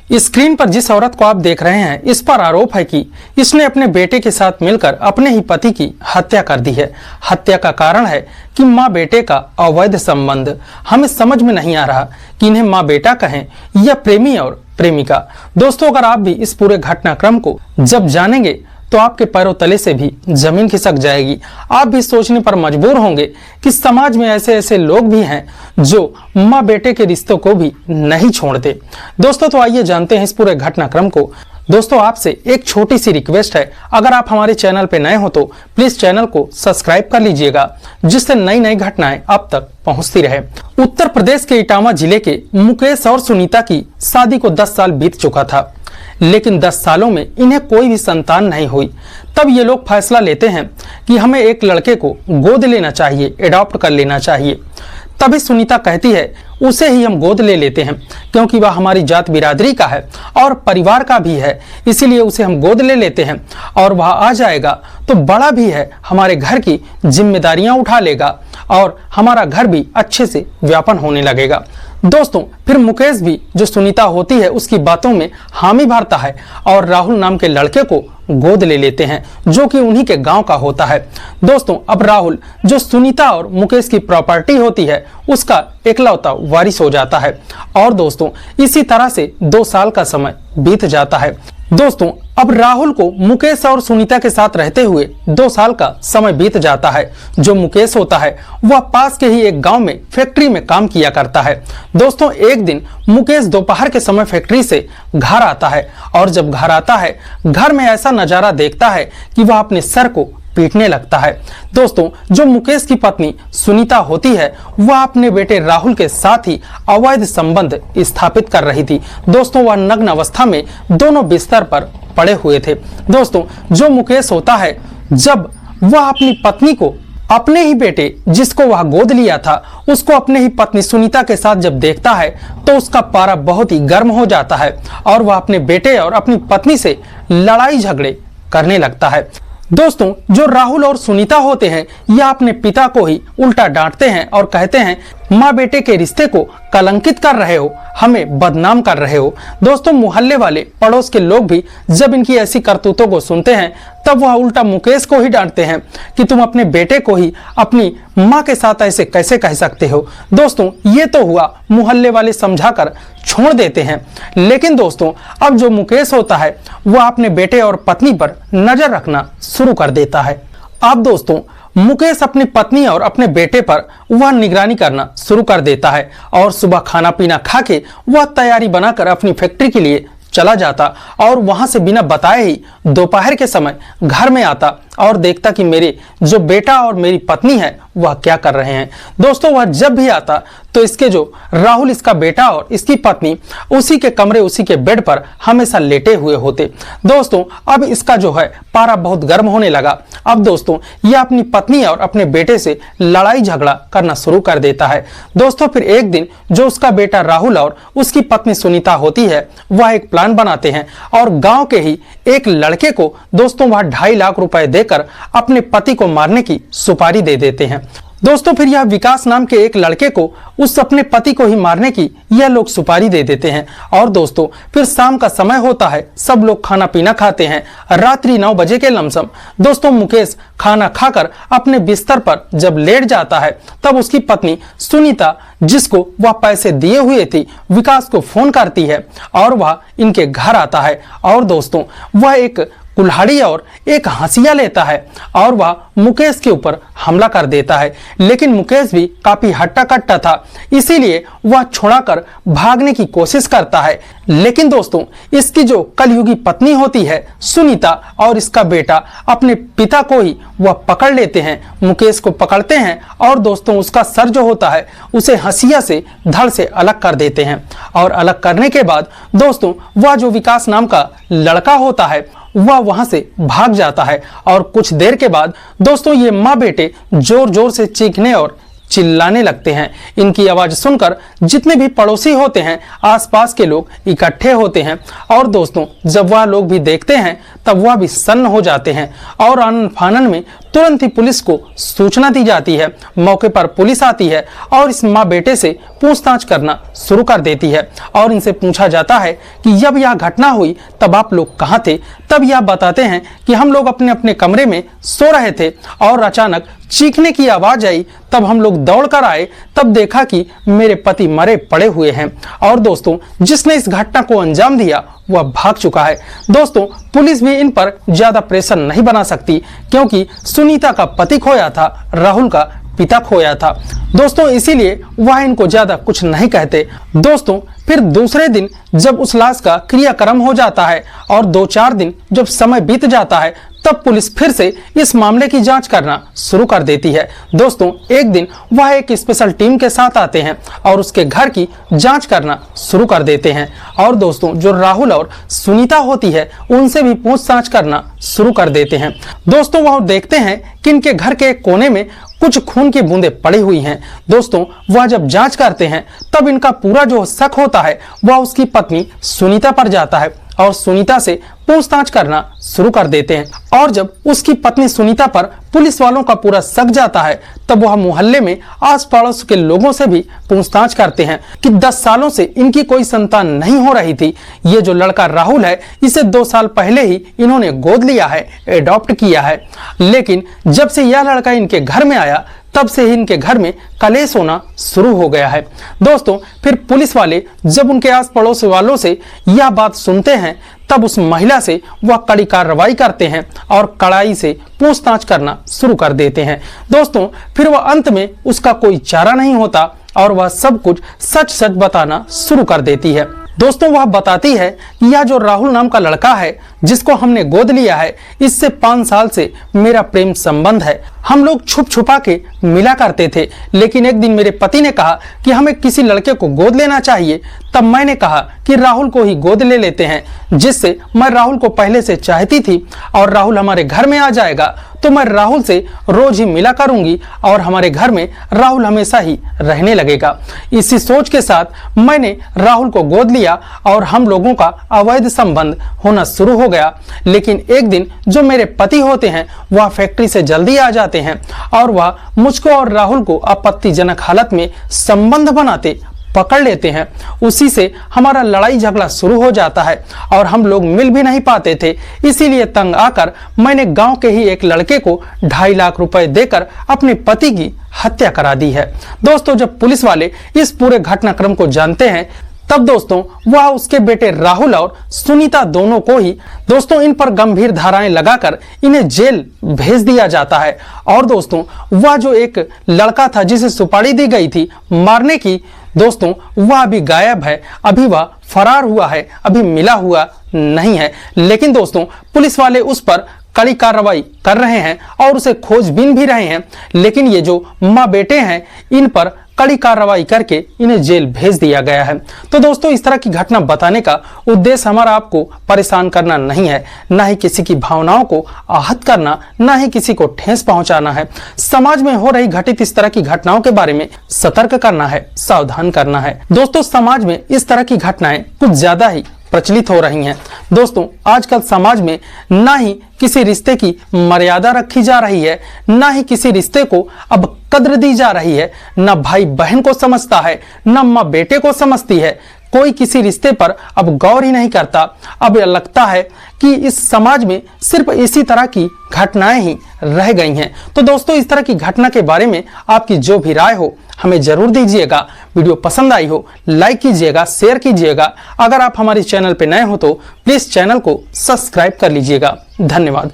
Screen पर जिस औरत को आप देख रहे हैं, इस पर आरोप है कि इसने अपने बेटे के साथ मिलकर अपने ही पति की हत्या कर दी है। हत्या का कारण है कि माँ बेटे का अवैध संबंध। हमें समझ में नहीं आ रहा कि इन्हें माँ बेटा कहें या प्रेमी और प्रेमिका। दोस्तों, अगर आप भी इस पूरे घटनाक्रम को जब जानेंगे तो आपके पैरों तले से भी जमीन खिसक जाएगी। आप भी सोचने पर मजबूर होंगे कि समाज में ऐसे ऐसे लोग भी हैं जो माँ बेटे के रिश्तों को भी नहीं छोड़ते। दोस्तों, तो आइए जानते हैं इस पूरे घटनाक्रम को। दोस्तों, आपसे एक छोटी सी रिक्वेस्ट है, अगर आप हमारे चैनल पे नए हो तो प्लीज चैनल को सब्सक्राइब कर लीजिएगा, जिससे नई नई घटनाएं आप तक पहुंचती रहे। उत्तर प्रदेश के इटावा जिले के मुकेश और सुनीता की शादी को 10 साल बीत चुका था, लेकिन 10 सालों में इन्हें कोई भी संतान नहीं हुई। तब ये लोग फैसला लेते हैं कि हमें एक लड़के को गोद लेना चाहिए, एडॉप्ट कर लेना चाहिए। तभी सुनीता कहती है उसे ही हम गोद ले लेते हैं, क्योंकि वह हमारी जात बिरादरी का है और परिवार का भी है, इसीलिए उसे हम गोद ले लेते हैं और वह आ जाएगा तो बड़ा भी है, हमारे घर की जिम्मेदारियां उठा लेगा और हमारा घर भी अच्छे से व्यापन होने लगेगा। दोस्तों, फिर मुकेश भी जो सुनीता होती है उसकी बातों में हामी भरता है और राहुल नाम के लड़के को गोद ले लेते हैं, जो कि उन्हीं के गांव का होता है। दोस्तों, अब राहुल जो सुनीता और मुकेश की प्रॉपर्टी होती है उसका एकलौता वारिस हो जाता है। और दोस्तों, इसी तरह से 2 साल का समय बीत जाता है। दोस्तों, अब राहुल को मुकेश और सुनीता के साथ रहते हुए 2 साल का समय बीत जाता है। जो मुकेश होता है वह पास के ही एक गांव में फैक्ट्री में काम किया करता है। दोस्तों, एक दिन मुकेश दोपहर के समय फैक्ट्री से घर आता है और जब घर आता है, घर में ऐसा नजारा देखता है कि वह अपने सर को पीटने लगता है। दोस्तों, जो मुकेश की पत्नी सुनीता होती है वह अपने बेटे राहुल के साथ ही अवैध संबंध स्थापित कर रही थी। दोस्तों, वह नग्न अवस्था में दोनों बिस्तर पर पड़े हुए थे। दोस्तों, जो मुकेश होता है, जब वह अपनी पत्नी को अपने ही बेटे जिसको वह गोद लिया था उसको अपने ही पत्नी सुनीता के साथ जब देखता है तो उसका पारा बहुत ही गर्म हो जाता है और वह अपने बेटे और अपनी पत्नी से लड़ाई झगड़े करने लगता है। दोस्तों, जो राहुल और सुनीता होते हैं यह अपने पिता को ही उल्टा डांटते हैं और कहते हैं माँ बेटे के रिश्ते को कलंकित कर रहे हो, हमें बदनाम कर रहे हो। दोस्तों, मोहल्ले वाले पड़ोस के लोग भी जब इनकी ऐसी करतूतों को सुनते हैं तब वह उल्टा मुकेश को ही डांटते हैं कि तुम अपने बेटे को ही अपनी माँ के साथ ऐसे कैसे कह सकते हो। दोस्तों, ये तो हुआ, मोहल्ले वाले समझाकर छोड़ देते हैं। लेकिन दोस्तों, अब जो मुकेश होता है वह अपने बेटे और पत्नी पर नजर रखना शुरू कर देता है। अब दोस्तों, मुकेश अपनी पत्नी और अपने बेटे पर वह निगरानी करना शुरू कर देता है और सुबह खाना पीना खा के वह तैयारी बनाकर अपनी फैक्ट्री के लिए चला जाता और वहां से बिना बताए ही दोपहर के समय घर में आता और देखता कि मेरे जो बेटा और मेरी पत्नी है वह क्या कर रहे हैं। दोस्तों, वह जब भी आता तो इसके जो राहुल, इसका बेटा और इसकी पत्नी उसी के कमरे, उसी के बेड पर हमेशा लेटे हुए होते। दोस्तों, अब इसका जो है पारा बहुत गर्म होने लगा। अब दोस्तों, यह अपनी पत्नी और अपने बेटे से लड़ाई झगड़ा करना शुरू कर देता है। दोस्तों, फिर एक दिन जो उसका बेटा राहुल और उसकी पत्नी सुनीता होती है वह एक प्लान बनाते हैं और गांव के ही एक लड़के को दोस्तों वह 2.5 लाख रुपए देकर अपने पति को मारने की सुपारी दे देते हैं। दोस्तों, फिर यह विकास नाम के एक लड़के को उस अपने पति को ही मारने की यह लोग सुपारी दे देते हैं। और दोस्तों, फिर शाम का समय होता है, सब लोग खाना पीना खाते हैं, रात्रि 9 बजे के लमसम। दोस्तों, मुकेश खाना खाकर अपने बिस्तर पर जब लेट जाता है तब उसकी पत्नी सुनीता, जिसको वह पैसे दिए हुए थी, विकास को फोन करती है और वह इनके घर आता है। और दोस्तों, वह एक कुल्हाड़ी और एक हंसिया लेता है और वह मुकेश के ऊपर हमला कर देता है। लेकिन मुकेश भी काफी हट्टा कट्टा था, इसीलिए वह छुड़ाकर भागने की कोशिश करता है। लेकिन दोस्तों, इसकी जो कलयुगी पत्नी होती है सुनीता और इसका बेटा अपने पिता को ही वह पकड़ लेते हैं, मुकेश को पकड़ते हैं और दोस्तों उसका सर जो होता है उसे हंसिया से धड़ से अलग कर देते हैं। और अलग करने के बाद दोस्तों, वह जो विकास नाम का लड़का होता है वह वहां से भाग जाता है। और कुछ देर के बाद दोस्तों, ये माँ बेटे जोर जोर से चीखने और चिल्लाने लगते हैं। इनकी आवाज सुनकर जितने भी पड़ोसी होते हैं, आसपास के लोग इकट्ठे होते हैं। और दोस्तों, जब वह लोग भी देखते हैं तब वह भी सन्न हो जाते हैं और आनन फानन में तुरंत ही पुलिस को सूचना दी जाती है। मौके पर पुलिस आती है और इस माँ बेटे से पूछताछ करना शुरू कर देती है और इनसे पूछा जाता है कि जब यह घटना हुई तब आप लोग कहाँ थे। तब यह बताते हैं कि हम लोग अपने अपने कमरे में सो रहे थे और अचानक चीखने की आवाज आई। तब हम लोग दौड़ कर आए, तब देखा कि मेरे पति मरे पड़े हुए हैं। और दोस्तों, जिसने इस घटना को अंजाम दिया वह भाग चुका है। दोस्तों, पुलिस भी इन पर ज्यादा प्रेशर नहीं बना सकती क्योंकि सुनीता का पति खोया था, राहुल का पिता खोया था। दोस्तों, इसीलिए वह इनको ज्यादा कुछ नहीं कहते। दोस्तों, फिर दूसरे दिन जब उस लाश का क्रियाक्रम हो जाता है और 2-4 दिन जब समय बीत जाता है तब पुलिस फिर से इस मामले की जांच करना शुरू कर देती है। दोस्तों, एक दिन वह एक स्पेशल टीम के साथ आते हैं और उसके घर की जांच करना शुरू कर देते हैं। और दोस्तों, जो राहुल और सुनीता होती है उनसे भी पूछताछ करना शुरू कर देते हैं। दोस्तों, वह देखते हैं कि इनके घर के एक कोने में कुछ खून की बूंदें पड़ी हुई हैं। दोस्तों, वह जब जांच करते हैं तब इनका पूरा जो शक होता है वह उसकी पत्नी सुनीता पर जाता है और सुनीता से पूछताछ करना शुरू कर देते हैं। और जब उसकी पत्नी सुनीता पर पुलिस वालों का पूरा शक जाता है तब वह मोहल्ले में आस पड़ोस के लोगों से भी पूछताछ करते हैं कि 10 सालों से इनकी कोई संतान नहीं हो रही थी। ये जो लड़का राहुल है इसे 2 साल पहले ही इन्होंने गोद लिया है, एडॉप्ट किया है। लेकिन जब से यह लड़का इनके घर में आया तब से ही इनके घर में कलेश होना शुरू हो गया है। दोस्तों, फिर पुलिस वाले जब उनके आस पड़ोस वालों से यह बात सुनते हैं तब उस महिला से वह कड़ी कार्रवाई करते हैं और कड़ाई से पूछताछ करना शुरू कर देते हैं। दोस्तों, फिर वह अंत में उसका कोई चारा नहीं होता और वह सब कुछ सच सच बताना शुरू कर देती है। दोस्तों, वह बताती है कि यह जो राहुल नाम का लड़का है जिसको हमने गोद लिया है, इससे 5 साल से मेरा प्रेम संबंध है। हम लोग छुप छुपा के मिला करते थे, लेकिन एक दिन मेरे पति ने कहा कि हमें किसी लड़के को गोद लेना चाहिए। तब मैंने कहा कि राहुल को ही गोद ले लेते हैं, जिससे मैं राहुल को पहले से चाहती थी और राहुल हमारे घर में आ जाएगा तो मैं राहुल से रोज ही मिला करूंगी और हमारे घर में राहुल हमेशा ही रहने लगेगा। इसी सोच के साथ मैंने राहुल को गोद लिया और हम लोगों का अवैध संबंध होना शुरू हो गया। लेकिन एक दिन जो मेरे पति होते हैं वह फैक्ट्री से जल्दी आ जाते हैं और वह मुझको और राहुल को आपत्तिजनक हालत में संबंध बनाते पकड़ लेते हैं। उसी से हमारा लड़ाई झगड़ा शुरू हो जाता है और हम लोग मिल भी नहीं पाते थे। इसीलिए तंग आकर मैंने गांव के ही एक लड़के को 2.5 लाख रुपए देकर अपने पति की हत्या करा दी है। दोस्तों, जब पुलिस वाले इस पूरे घटनाक्रम को जानते हैं तब दोस्तों वह उसके बेटे राहुल और सुनीता दोनों को ही दोस्तों इन पर गंभीर धाराएं लगाकर इन्हें जेल भेज दिया जाता है। और दोस्तों, वह जो एक लड़का था जिसे सुपारी दी गई थी मारने की, दोस्तों वह अभी गायब है, अभी वह फरार हुआ है, अभी मिला हुआ नहीं है। लेकिन दोस्तों, पुलिस वाले उस पर कड़ी कार्रवाई कर रहे हैं और उसे खोजबीन भी रहे हैं। लेकिन ये जो माँ बेटे हैं इन पर कड़ी कार्रवाई करके इन्हें जेल भेज दिया गया है। तो दोस्तों, इस तरह की घटना बताने का उद्देश्य हमारा आपको परेशान करना नहीं है, ना ही किसी की भावनाओं को आहत करना, ना ही किसी को ठेस पहुंचाना है। समाज में हो रही घटित इस तरह की घटनाओं के बारे में सतर्क करना है, सावधान करना है। दोस्तों, समाज में इस तरह की घटनाएं कुछ ज्यादा ही प्रचलित हो रही हैं। दोस्तों, आजकल समाज में ना ही किसी रिश्ते की मर्यादा रखी जा रही है, ना ही किसी रिश्ते को अब कद्र दी जा रही है, ना भाई बहन को समझता है, ना माँ बेटे को समझती है। कोई किसी रिश्ते पर अब गौर ही नहीं करता। अब यह लगता है कि इस समाज में सिर्फ इसी तरह की घटनाएं ही रह गई हैं। तो दोस्तों, इस तरह की घटना के बारे में आपकी जो भी राय हो हमें जरूर दीजिएगा। वीडियो पसंद आई हो लाइक कीजिएगा, शेयर कीजिएगा। अगर आप हमारे चैनल पर नए हो तो प्लीज चैनल को सब्सक्राइब कर लीजिएगा। धन्यवाद।